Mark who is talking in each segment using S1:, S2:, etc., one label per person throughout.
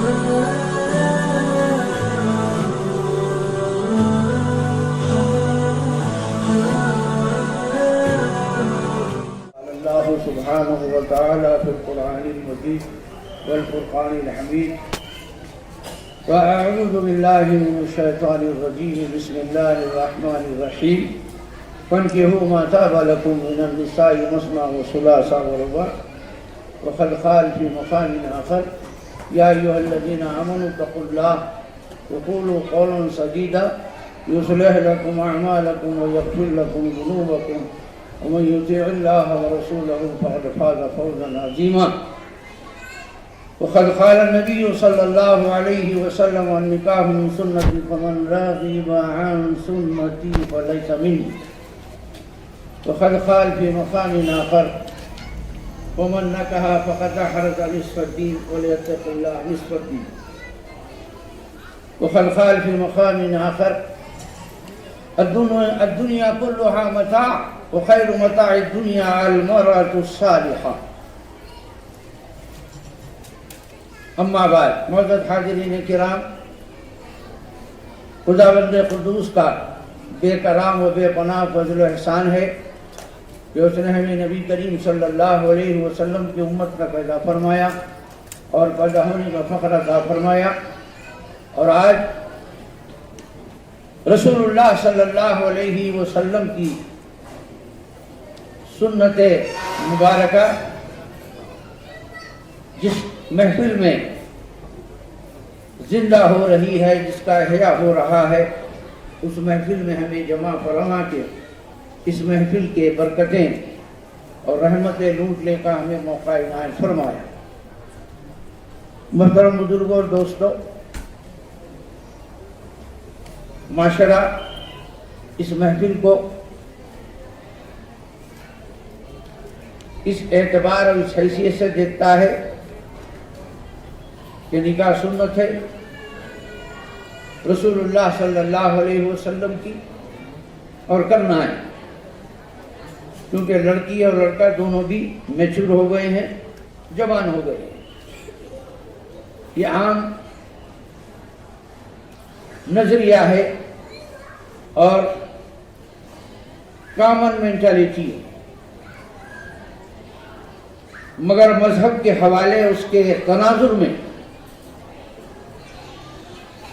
S1: الله سبحانه وتعالى في القرآن المجيد والفرقان الحميد. وأعوذ بالله من الشيطان الرجيم. بسم الله الرحمن الرحيم. فانكحوا ما طاب لكم من النساء مثنى وثلاث ورباع. وقد قال في مقام آخر: يا أيها الذين آمنوا اتقوا الله وقولوا قولا سديدا يصلح لكم أعمالكم ويغفر لكم ذنوبكم ومن يطيع الله ورسوله فقد فاز فوزا عظيما. وقد قال النبي صلى الله عليه وسلم: النكاح من سنتي فمن رغب عن سنتي فليس مني. وقد قال في مقام آخر: ومن نكح فقد أحرز نصف الدين وليتق الله نصف الدين. وقد قال في مقام آخر: الدنيا كلها متاع وخير متاع الدنيا المرأة الصالحة. اما بعد، معزز حاضرین کرام، خداوند قدوس کا بے کرام و بے پناہ فضل و احسان ہے کہ اس نے ہمیں نبی کریم صلی اللہ علیہ وسلم کی امت کا پیدا فرمایا اور پیدا ہونے کا فخر عطا فرمایا، اور آج رسول اللہ صلی اللہ علیہ وسلم کی سنت مبارکہ جس محفل میں زندہ ہو رہی ہے، جس کا احیاء ہو رہا ہے، اس محفل میں ہمیں جمع فرما کے اس محفل کے برکتیں اور رحمتیں لوٹنے کا ہمیں موقع عنایت فرمایا۔ محترم بزرگوں اور دوستو، معاشرہ اس محفل کو اس اعتبار اور اس حیثیت سے دیکھتا ہے کہ نکاح سنت ہے رسول اللہ صلی اللہ علیہ وسلم کی، اور کرنا ہے، کیونکہ لڑکی اور لڑکا دونوں بھی میچور ہو گئے ہیں، جوان ہو گئے ہیں۔ یہ عام نظریہ ہے اور کامن مینٹالٹی ہے، مگر مذہب کے حوالے اس کے تناظر میں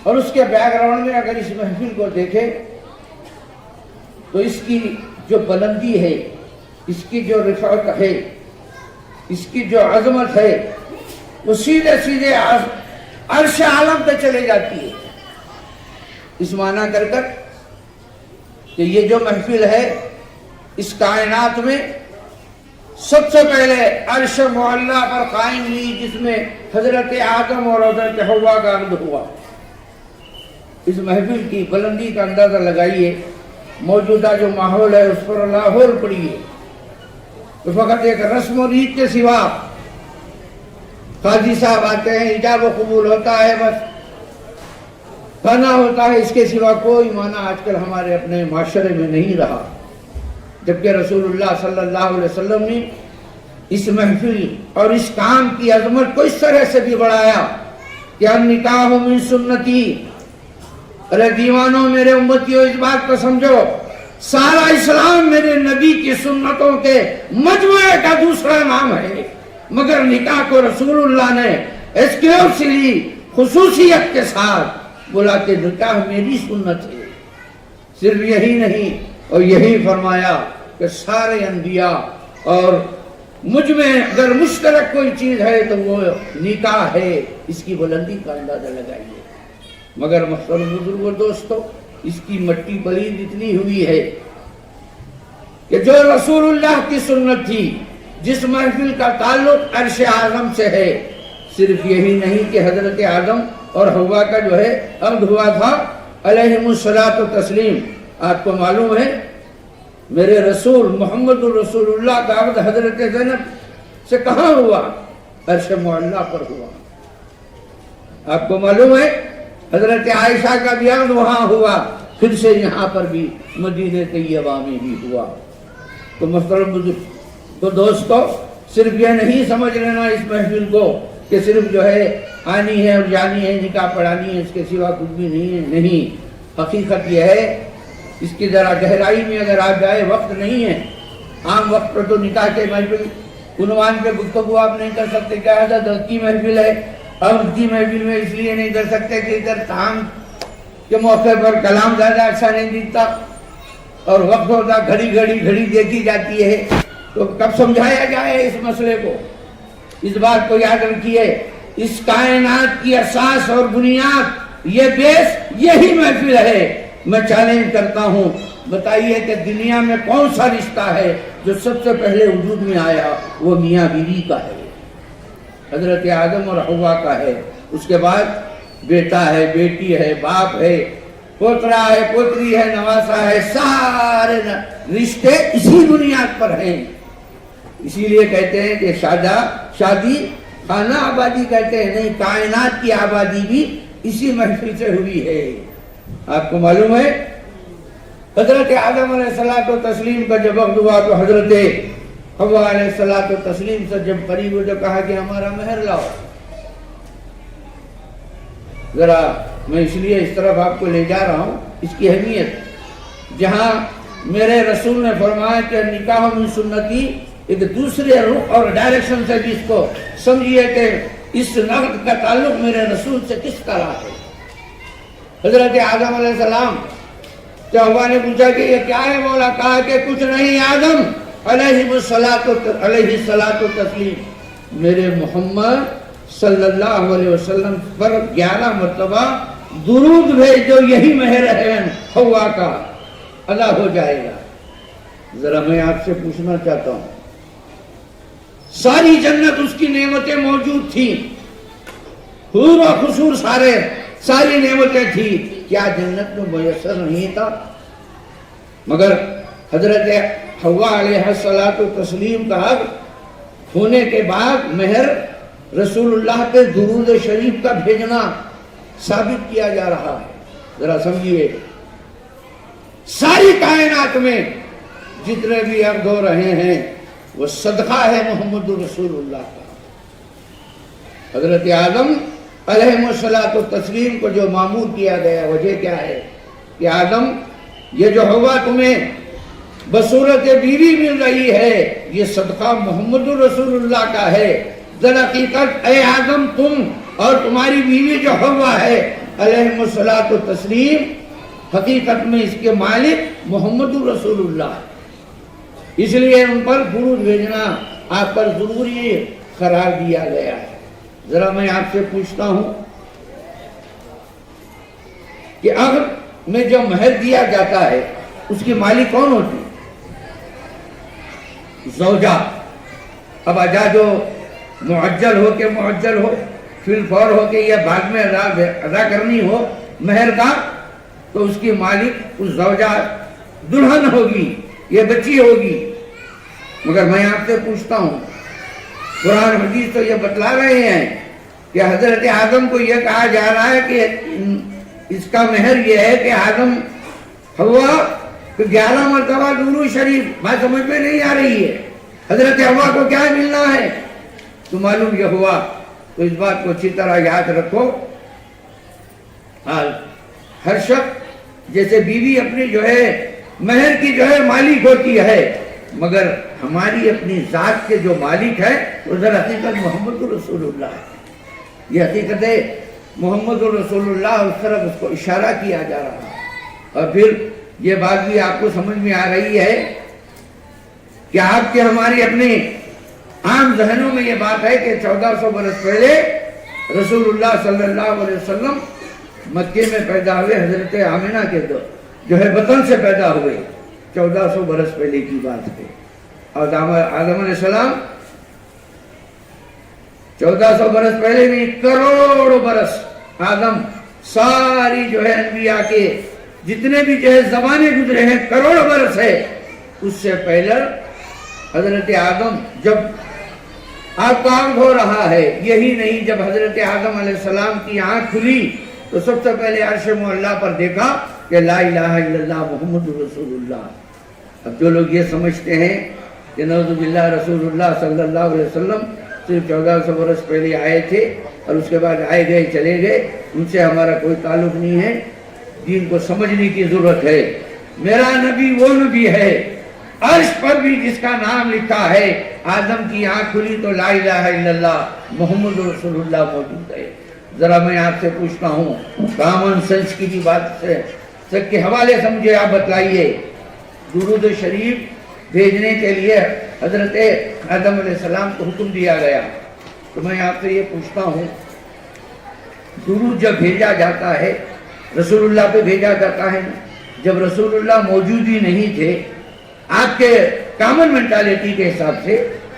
S1: اور اس کے بیک گراؤنڈ میں اگر اس محفل کو دیکھیں تو اس کی جو بلندی ہے، اس کی جو رفعت ہے، اس کی جو عظمت ہے، وہ سیدھے سیدھے عرش عالم پہ چلے جاتی ہے، اس معنی کر کہ یہ جو محفل ہے اس کائنات میں سب سے پہلے عرش معلیٰ پر قائم ہوئی، جس میں حضرت آدم اور حضرت حوا کا عقد ہوا۔ اس محفل کی بلندی کا اندازہ لگائیے، موجودہ جو ماحول ہے اس پر لاہور پڑی ہے، تو فقط ایک رسم و ریت کے سوا قاضی صاحب آتے ہیں، ایجاب و قبول ہوتا ہے، بس کھانا ہوتا ہے، اس کے سوا کوئی معنی آج کل ہمارے اپنے معاشرے میں نہیں رہا، جبکہ رسول اللہ صلی اللہ علیہ وسلم نے اس محفل اور اس کام کی عظمت کو اس طرح سے بھی بڑھایا کہ النکاح من سنتی۔ ارے دیوانوں، میرے امتیوں، اس بات کو سمجھو، سارا اسلام میرے نبی کی سنتوں کے مجموعے کا دوسرا نام ہے، مگر نکاح کو رسول اللہ نے ایکسکلوسیولی خصوصیت کے ساتھ بولا کہ نکاح میری سنت ہے۔ صرف یہی نہیں، اور یہی فرمایا کہ سارے انبیاء اور مجھ میں اگر مشترک کوئی چیز ہے تو وہ نکاح ہے۔ اس کی بلندی کا اندازہ لگائیے۔ مگر محترم بزرگوں دوستو، اس کی مٹی پلید اتنی ہوئی ہے کہ جو رسول اللہ کی سنت تھی، جس محفل کا تعلق عرش اعظم سے ہے، صرف یہی نہیں کہ حضرت آدم اور حوا کا جو ہے عقد ہوا تھا علیہم الصلاۃ والتسلیم۔ آپ کو معلوم ہے میرے رسول محمد الرسول اللہ کا عقد حضرت زینب سے کہاں ہوا؟ عرش معلیٰ پر ہوا۔ آپ کو معلوم ہے حضرت عائشہ کا بھی عقد وہاں ہوا، پھر سے یہاں پر بھی مدینہ طیبہ میں بھی ہوا۔ تو محترم بزرگ تو دوستو، صرف یہ نہیں سمجھ لینا اس محفل کو کہ صرف جو ہے آنی ہے اور جانی ہے، نکاح پڑھانی ہے، اس کے سوا کچھ بھی نہیں ہے۔ نہیں، حقیقت یہ ہے، اس کی ذرا گہرائی میں اگر آپ جائے، وقت نہیں ہے۔ عام وقت پر تو نکاح کے محفل عنوان پہ گفتگو آپ نہیں کر سکتے، کیا حضرت کی محفل ہے، اور کی محفل میں اس لیے نہیں کر سکتے کہ ادھر طعام کے موقع پر کلام زیادہ اچھا نہیں دکھتا، اور وقت ہوتا گھڑی دیکھی جاتی ہے، تو کب سمجھایا جائے اس مسئلے کو؟ اس بات کو یاد رکھیے، اس کائنات کی اساس اور بنیاد، یہ بیس، یہی محفل ہے۔ میں چیلنج کرتا ہوں، بتائیے کہ دنیا میں کون سا رشتہ ہے جو سب سے پہلے وجود میں آیا؟ وہ میاں بیوی کا ہے، حضرت آدم اور حوا کا ہے۔ اس کے بعد بیٹا ہے، بیٹی ہے، باپ ہے، پوترا ہے، پوتری ہے، نواسا ہے، سارے رشتے اسی بنیاد پر ہیں۔ اسی لیے کہتے ہیں کہ شادی خانہ آبادی کہتے ہیں، نہیں، کائنات کی آبادی بھی اسی محفل سے ہوئی ہے۔ آپ کو معلوم ہے حضرت آدم علیہ الصلوۃ والتسلیم کا جب وقت ہوا تو حضرت حوا علیہ الصلوۃ والتسلیم سے جب قریب ہو تو کہا کہ ہمارا مہر لاؤ۔ ذرا میں اس لیے اس طرف آپ کو لے جا رہا ہوں، اس کی اہمیت، جہاں میرے رسول نے فرمایا کہ نکاح من سنتی، ایک دوسرے رخ اور ڈائریکشن سے بھی اس کو سمجھیے کہ اس نقد کا تعلق میرے رسول سے کس طرح ہے۔ حضرت آدم علیہ السلام جب حوا نے پوچھا کہ یہ کیا ہے، بولا، کہا کہ کچھ نہیں، آدم علیہ الصلاۃ والتسلیم، میرے محمد صلی اللہ علیہ وسلم پر 11 مرتبہ درود بھیجو، یہی مہر ہے حوا کا، ادا ہو جائے گا۔ ذرا میں آپ سے پوچھنا چاہتا ہوں، ساری جنت اس کی نعمتیں موجود تھیں، حور و قصور ساری نعمتیں تھیں، کیا جنت میں میسر نہیں تھا؟ مگر حضرت حوا علیہ الصلوۃ والتسلیم کا حق ہونے کے بعد مہر رسول اللہ پہ درود شریف کا بھیجنا ثابت کیا جا رہا ہے۔ ذرا سمجھیے، ساری کائنات میں جتنے بھی عرض ہو رہے ہیں وہ صدقہ ہے محمد رسول اللہ کا۔ حضرت آدم علیہ الصلوۃ والتسلیم کو جو معمور کیا گیا، وجہ کیا ہے کہ آدم، یہ جو حوا تمہیں بصورت بیوی مل رہی ہے، یہ صدقہ محمد رسول اللہ کا ہے۔ در حقیقت اے آدم، تم اور تمہاری بیوی جو حوا ہے علیہ الصلوۃ والتسلیم، حقیقت میں اس کے مالک محمد رسول اللہ ہے، اس لیے ان پر درود بھیجنا آپ پر ضروری قرار دیا گیا ہے۔ ذرا میں آپ سے پوچھتا ہوں کہ عقد میں جو مہر دیا جاتا ہے اس کی مالک کون ہوتی؟ زوجہ۔ اب ادا جو معجل ہو کے معجل ہو، فی الفور ہو کے یا بعد میں ادا کرنی ہو مہر کا، تو اس کی مالک اس زوجہ دلہن ہوگی، یہ بچی ہوگی۔ مگر میں آپ سے پوچھتا ہوں، قرآن حدیث تو یہ بتلا رہے ہیں کہ حضرت آدم کو یہ کہا جا رہا ہے کہ اس کا مہر یہ ہے کہ آدم حوا 11 مرتبہ درود شریف، بات سمجھ میں نہیں آ رہی ہے۔ حضرت حوا کو کیا ملنا ہے تو معلوم یہ ہوا، تو اس بات کو اچھی طرح یاد رکھو۔ ہر شخص جیسے بیوی اپنی جو ہے مہر کی جو ہے مالک ہوتی ہے، مگر ہماری اپنی ذات کے جو مالک ہے وہ در حقیقت محمد رسول اللہ ہے۔ یہ حقیقت ہے محمد رسول اللہ، اس طرف اس کو اشارہ کیا جا رہا ہے۔ اور پھر یہ بات بھی آپ کو سمجھ میں آ رہی ہے کہ آپ کے ہماری اپنے عام ذہنوں میں یہ بات ہے کہ 1400 برس پہلے رسول اللہ صلی اللہ علیہ وسلم مکے میں پیدا ہوئے، حضرت آمنہ کے جو ہے بطن سے پیدا ہوئے، 1400 برس پہلے کی بات ہے۔ اور آدم علیہ السلام 1400 برس پہلے بھی کروڑوں برس آدم، ساری جو ہے انبیاء کے جتنے بھی جو ہے زمانے گزرے ہیں کروڑوں برس ہے، اس سے پہلے حضرت آدم جب آپ کا آنکھ ہو رہا ہے، یہی نہیں، جب حضرت آدم علیہ السلام کی آنکھ کھلی تو سب سے پہلے عرش معلیٰ پر دیکھا کہ لا الہ الا اللہ محمد رسول اللہ۔ اب جو لوگ یہ سمجھتے ہیں کہ نعوذ باللہ رسول اللہ صلی اللہ علیہ وسلم صرف 1400 برس پہلے آئے تھے اور اس کے بعد آئے گئے چلے گئے، ان سے ہمارا کوئی تعلق نہیں ہے۔ دین کو سمجھنے کی ضرورت ہے۔ میرا نبی وہ نبی ہے عرش پر بھی جس کا نام لکھا ہے، آدم کی آنکھ کھلی تو لا الہ الا اللہ محمد رسول اللہ موجود ہے۔ ذرا میں آپ سے پوچھتا ہوں، کامن سینس کی بھی بات سے کے حوالے سے مجھے آپ بتلائیے، درود شریف بھیجنے کے لیے حضرت آدم علیہ السلام کو حکم دیا گیا، تو میں آپ سے یہ پوچھتا ہوں، درود جب بھیجا جاتا ہے رسول اللہ پہ بھیجا جاتا ہے، جب رسول اللہ موجود ہی نہیں تھے، آپ کے کامن مینٹالٹی کے حساب سے،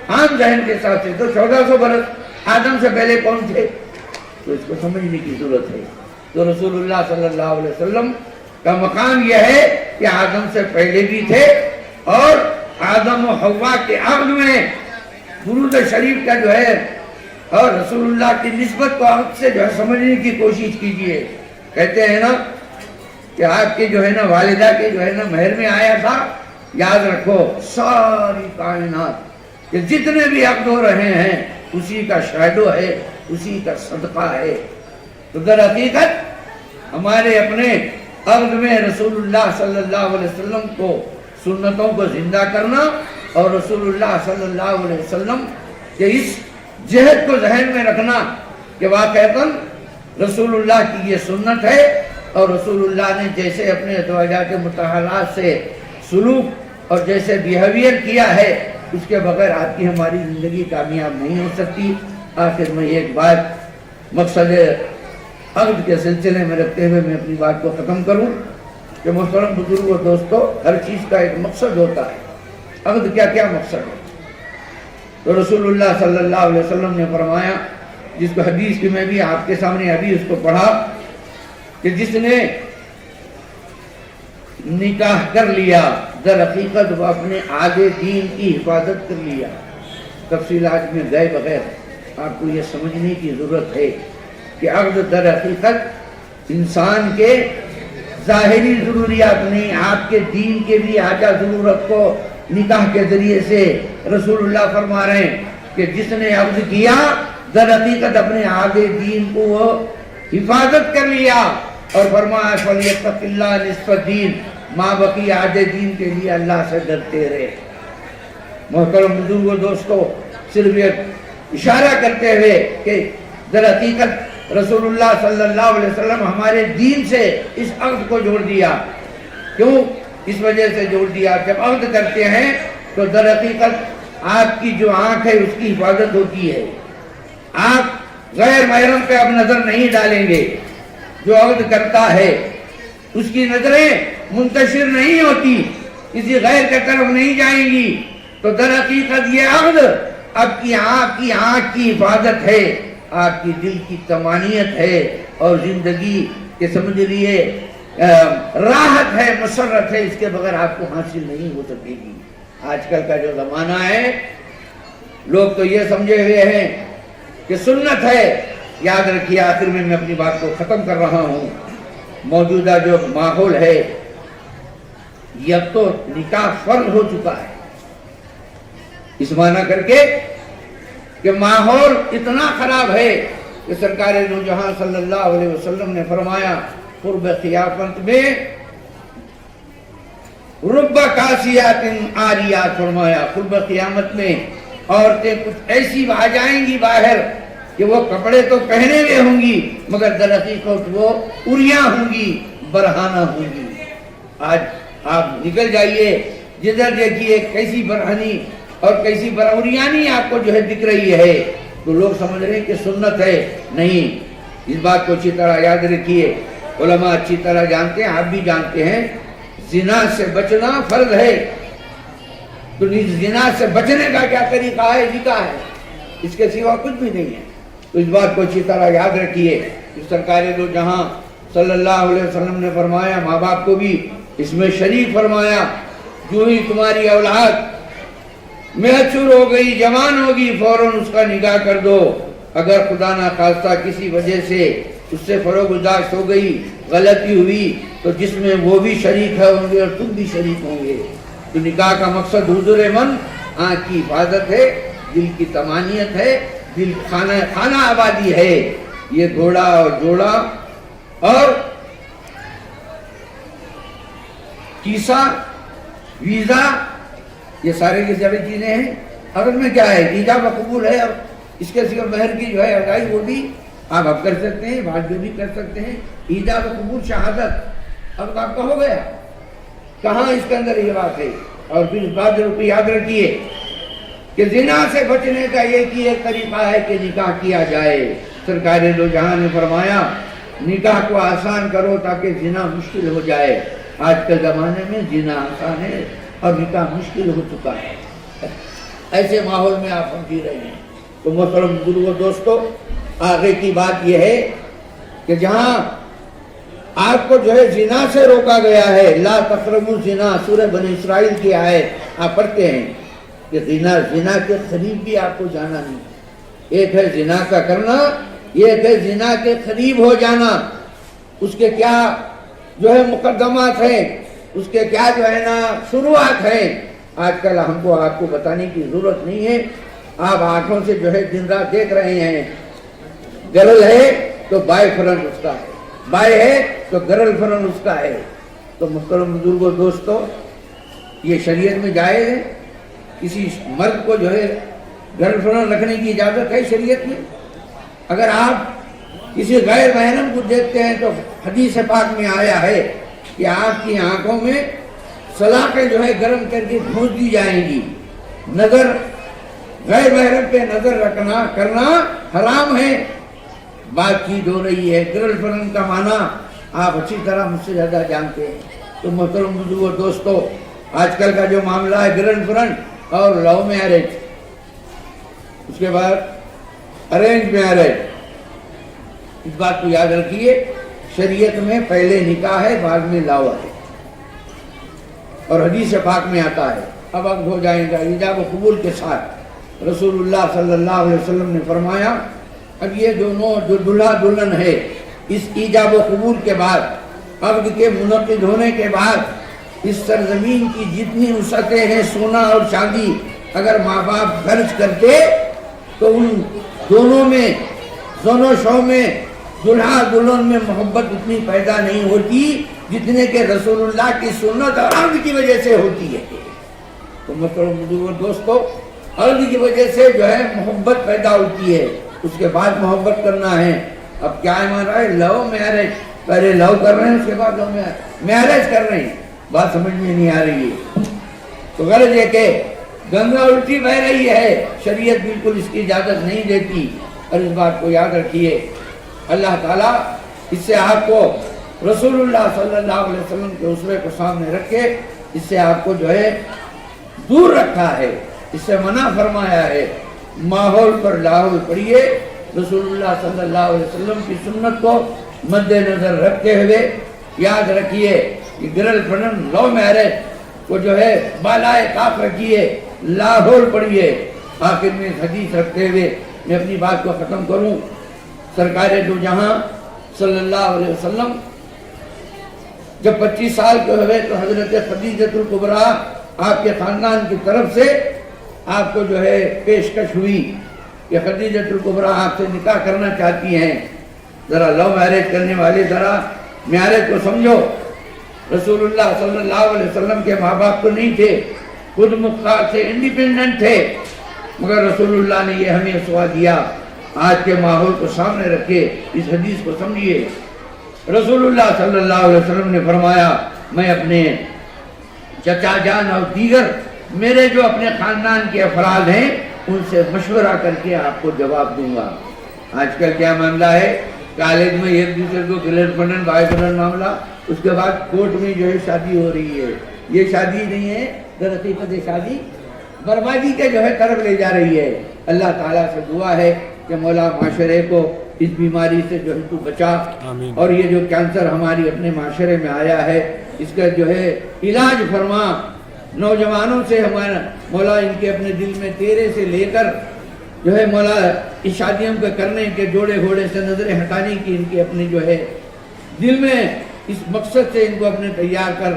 S1: عام ذہن کے حساب سے، تو 1400 برس آدم سے پہلے کون تھے؟ تو اس کو سمجھنے کی ضرورت ہے۔ تو رسول اللہ صلی اللہ علیہ وسلم کا مقام یہ ہے کہ آدم سے پہلے بھی تھے، اور آدم و حوا کے عقد میں درود شریف کا جو ہے اور رسول اللہ کی نسبت کو عقد سے جو ہے سمجھنے کی کوشش کیجئے۔ کہتے ہیں نا کہ آپ کے جو ہے نا والدہ کے جو ہے نا مہر میں آیا تھا، یاد رکھو ساری کائنات کہ جتنے بھی عقد ہو رہے ہیں اسی کا شاہدو ہے، اسی کا صدقہ ہے۔ تو در حقیقت ہمارے اپنے عقد میں رسول اللہ صلی اللہ علیہ وسلم کو سنتوں کو زندہ کرنا، اور رسول اللہ صلی اللہ علیہ وسلم کے اس جہد کو ذہن میں رکھنا کہ واقعتاً رسول اللہ کی یہ سنت ہے، اور رسول اللہ نے جیسے اپنے ازواجات مطہرات سے سلوک اور جیسے بیہیویئر کیا ہے، اس کے بغیر آپ کی ہماری زندگی کامیاب نہیں ہو سکتی۔ آخر میں ایک بات مقصد عقد کے سلسلے میں رکھتے ہوئے میں اپنی بات کو ختم کروں کہ محترم بزرگ و دوستو، ہر چیز کا ایک مقصد ہوتا ہے۔ عقد کیا مقصد ہے؟ تو رسول اللہ صلی اللہ علیہ وسلم نے فرمایا، جس کو حدیث کی میں بھی آپ کے سامنے ابھی اس کو پڑھا، کہ جس نے نکاح کر لیا در حقیقت وہ اپنے آگے دین کی حفاظت کر لیا۔ تفصیلات میں گئے بغیر آپ کو یہ سمجھنے کی ضرورت ہے کہ عقد در حقیقت انسان کے ظاہری ضروریات نہیں، آپ کے دین کے بھی حاجہ ضرورت کو نکاح کے ذریعے سے رسول اللہ فرما رہے ہیں کہ جس نے عقد کیا در حقیقت اپنے آگے دین کو وہ حفاظت کر لیا، اور فرمایا فَلْيَتَّقِ اللَّهَ نِصْفَ الدِّينِ، ماں بقی آدھے دین کے لیے اللہ سے ڈرتے رہے۔ محترم بزرگوں دوستو، صرف یہ اشارہ کرتے ہوئے کہ در حقیقت رسول اللہ صلی اللہ علیہ وسلم ہمارے دین سے اس عقد کو جوڑ دیا۔ کیوں اس وجہ سے جوڑ دیا؟ جب عقد کرتے ہیں تو در حقیقت آپ کی جو آنکھ ہے اس کی حفاظت ہوتی ہے، آپ غیر محرم پہ اب نظر نہیں ڈالیں گے۔ جو عقد کرتا ہے اس کی نظریں منتشر نہیں ہوتی، کسی غیر کی طرف نہیں جائیں گی، تو در حقیقت یہ عقد آپ کی آنکھ کی حفاظت ہے، آپ کی دل کی طمانینت ہے، اور زندگی کے سمجھ لیے راحت ہے، مسرت ہے، اس کے بغیر آپ کو حاصل نہیں ہو سکے گی۔ آج کل کا جو زمانہ ہے، لوگ تو یہ سمجھے ہوئے ہیں کہ سنت ہے۔ یاد رکھیے، آخر میں اپنی بات کو ختم کر رہا ہوں، موجودہ جو ماحول ہے، یہ تو نکاح فرض ہو چکا ہے، اس معنی کر کے کہ ماحول اتنا خراب ہے کہ سرکار دو جہاں صلی اللہ علیہ وسلم نے فرمایا قرب قیامت میں رب کاسیات عاریات، فرمایا قرب قیامت میں عورتیں کچھ ایسی آ جائیں گی باہر کہ وہ کپڑے تو پہنے ہوئے ہوں گی مگر در حقیقت وہ اریاں ہوں گی، برہانہ ہوں گی۔ آج آپ نکل جائیے جدھر دیکھیے کیسی برہنی اور کیسی اریانی آپ کو جو ہے دکھ رہی ہے، تو لوگ سمجھ رہے ہیں کہ سنت ہے۔ نہیں، اس بات کو اچھی طرح یاد رکھیے، علماء اچھی طرح جانتے ہیں، آپ بھی جانتے ہیں، زنا سے بچنا فرض ہے۔ تو زنا سے بچنے کا کیا طریقہ ہے؟ نکاح ہے، اس کے سوا کچھ بھی نہیں ہے۔ تو اس بات کو اچھی طرح یاد رکھیے کہ سرکار دو جہاں صلی اللہ علیہ وسلم نے فرمایا، ماں باپ کو بھی اس میں شریک فرمایا، جو ہی تمہاری اولاد میچور ہو گئی، جوان ہوگی، فوراً اس کا نکاح کر دو۔ اگر خدا نہ خواستہ کسی وجہ سے اس سے فروگزاشت ہو گئی، غلطی ہوئی، تو جس میں وہ بھی شریک ہوں گے اور تم بھی شریک ہوں گے۔ تو نکاح کا مقصد حضور من، آنکھ کی حفاظت ہے، دل کی طمانینت ہے، دل خانہ آبادی ہے، یہ گھوڑا اور جوڑا اور کیسا، ویزا، یہ سارے کی ساری چیزیں ہیں۔ اور اس میں کیا ہے، ایجاب و قبول ہے، اور اس کے سوا مہر کی جو ہے ادائی وہ بھی آپ اب کر سکتے ہیں، بعد میں بھی کر سکتے ہیں۔ ایجاب و قبول شہادت اب آپ کا ہو گیا، کہاں اس کے اندر یہ بات ہے؟ اور پھر اس بات کو یاد رکھیے کہ زنا سے بچنے کا ایک طریقہ ہے کہ نکاح کیا جائے۔ سرکار دو جہاں نے فرمایا نکاح کو آسان کرو تاکہ زنا مشکل ہو جائے۔ آج کے زمانے میں زنا آسان ہے اور نکاح مشکل ہو چکا ہے، ایسے ماحول میں آپ ہم جی رہے ہیں۔ تو محترم بزرگوں دوستو، آگے کی بات یہ ہے کہ جہاں آپ کو جو ہے زنا سے روکا گیا ہے، لا تقربوا الزنا، سورہ بنی اسرائیل کی آیت آپ پڑھتے ہیں کہ زنا کے قریب بھی آپ کو جانا نہیں۔ ایک ہے زنا کا کرنا، ایک ہے زنا کے قریب ہو جانا۔ اس کے کیا جو ہے مقدمات ہیں، اس کے کیا جو ہے نا شروعات ہیں، آج کل ہم کو آپ کو بتانے کی ضرورت نہیں ہے۔ آپ آنکھوں سے جو ہے دن رات دیکھ رہے ہیں، گرل ہے تو بائے فرنٹ اس کا ہے، بائے ہے تو گرل فرنٹ اس کا ہے۔ تو محترم بزرگوں دوستو، یہ شریعت میں جائز ہے؟ کسی مرد کو جو ہے گرل فرنٹ رکھنے کی اجازت ہے شریعت میں؟ اگر آپ کسی غیر محرم کو دیکھتے ہیں تو حدیث پاک میں آیا ہے کہ آپ کی آنکھوں میں سلاخیں جو ہے گرم کر کے گھونس دی جائیں گی۔ نظر غیر محرم پہ نظر کرنا حرام ہے۔ بات چیت ہو رہی ہے گرل فرنٹ کا معنی آپ اچھی طرح مجھ سے زیادہ جانتے ہیں۔ تو محترم بزرگوں دوستو، آج کل کا جو معاملہ ہے گرل فرنٹ اور لو میرج، اس کے بعد ارینج میرج، اس بات کو یاد رکھیے، شریعت میں پہلے نکاح ہے بعد میں لاوا ہے، اور حدیث پاک میں آتا ہے۔ اب اب ہو جائیں گا ایجاب و قبول کے ساتھ۔ رسول اللہ صلی اللہ علیہ وسلم نے فرمایا اب یہ دونوں جو دلہا دلہن ہے، اس ایجاب و قبول کے بعد، عقد کے منعقد ہونے کے بعد، اس سرزمین کی جتنی وسعتیں ہیں سونا اور چاندی اگر ماں باپ خرچ کرتے تو ان دونوں میں دونوں شو میں دلہا دلہن میں محبت اتنی پیدا نہیں ہوتی جتنے کہ رسول اللہ کی سنت اور عقد کی وجہ سے ہوتی ہے۔ تو محترم دوستو، عقد کی وجہ سے جو ہے محبت پیدا ہوتی ہے، اس کے بعد محبت کرنا ہے۔ اب کیا مان رہا ہے؟ لو میرج، پہلے لو کر رہے ہیں اس کے بعد لو میرج کر رہے ہیں، بات سمجھ میں نہیں آ رہی ہے۔ تو غرض یہ کہ گنگا الٹی بہ رہی ہے، شریعت بالکل اس کی اجازت نہیں دیتی، اور اس بات کو یاد رکھیے اللہ تعالیٰ اس سے آپ کو رسول اللہ صلی اللہ علیہ وسلم کے اسوے کو سامنے رکھے، اس سے آپ کو جو ہے دور رکھا ہے، اس سے منع فرمایا ہے۔ ماحول پر لاحول پڑھیے، رسول اللہ صلی اللہ علیہ وسلم کی سنت کو مد نظر رکھتے ہوئے یاد رکھیے کہ گرل فرنٹ لو میرج کو جو ہے بالائے طاق رکھیے، لاحول پڑھیے۔ آخر میں حدیث رکھتے ہوئے میں اپنی بات کو ختم کروں۔ سرکار دو جہاں صلی اللہ علیہ وسلم جب 25 سال کے ہوئے تو حضرت خدیجۃ الکبریٰ آپ کے خاندان کی طرف سے آپ کو جو ہے پیشکش ہوئی کہ خدیجۃ الکبریٰ آپ سے نکاح کرنا چاہتی ہیں، ذرا لو میرج کرنے والے ذرا میرج کو سمجھو۔ رسول اللہ صلی اللہ علیہ وسلم کے ماں باپ تو نہیں تھے، خود مختار تھے، انڈیپینڈنٹ تھے، مگر رسول اللہ نے یہ ہمیں سوا دیا۔ آج کے ماحول کو سامنے رکھے اس حدیث کو سمجھیے۔ رسول اللہ صلی اللہ علیہ وسلم نے فرمایا میں اپنے چچا جان اور دیگر میرے جو اپنے خاندان کے افراد ہیں ان سے مشورہ کر کے آپ کو جواب دوں گا۔ آج کل کیا معاملہ ہے، کالج میں ایک دوسرے کو گرل فرنٹ بائے فرنٹ معاملہ، اس کے بعد کورٹ میں جو ہے شادی ہو رہی ہے۔ یہ شادی نہیں ہے، در حقیقت شادی بربادی کے جو ہے طرف لے جا رہی ہے۔ اللہ تعالیٰ سے دعا ہے کہ مولا معاشرے کو اس بیماری سے جو ہے تو بچا، اور یہ جو کینسر ہماری اپنے معاشرے میں آیا ہے اس کا جو ہے علاج فرما۔ نوجوانوں سے ہمارا مولا ان کے اپنے دل میں تیرے سے لے کر جو ہے مولا اس شادیوں کے کرنے کے جوڑے گھوڑے سے نظریں ہٹانے کی ان کے اپنے جو ہے دل میں اس مقصد سے ان کو اپنے تیار کر،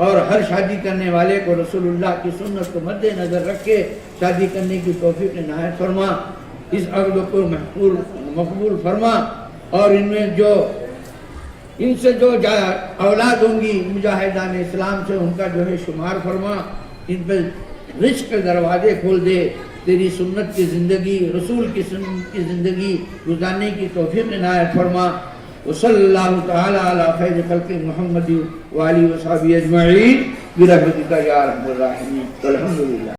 S1: اور ہر شادی کرنے والے کو رسول اللہ کی سنت کو مد نظر رکھ کے شادی کرنے کی توفیق عنایت فرما۔ اس عقد کو مقبول فرما، اور ان سے جو اولاد ہوں گی مجاہدان اسلام سے، ان کا جو ہے شمار فرما، ان پہ رزق کے دروازے کھول دے، تیری سنت کی زندگی، رسول کی سنت کی زندگی گزارنے کی توفیق عنایت فرما۔ وصلی اللہ تعالی علی خیر خلق محمد وآلہ وصحبہ اجمعین برحمتک یا ارحم الراحمین، والحمدللہ۔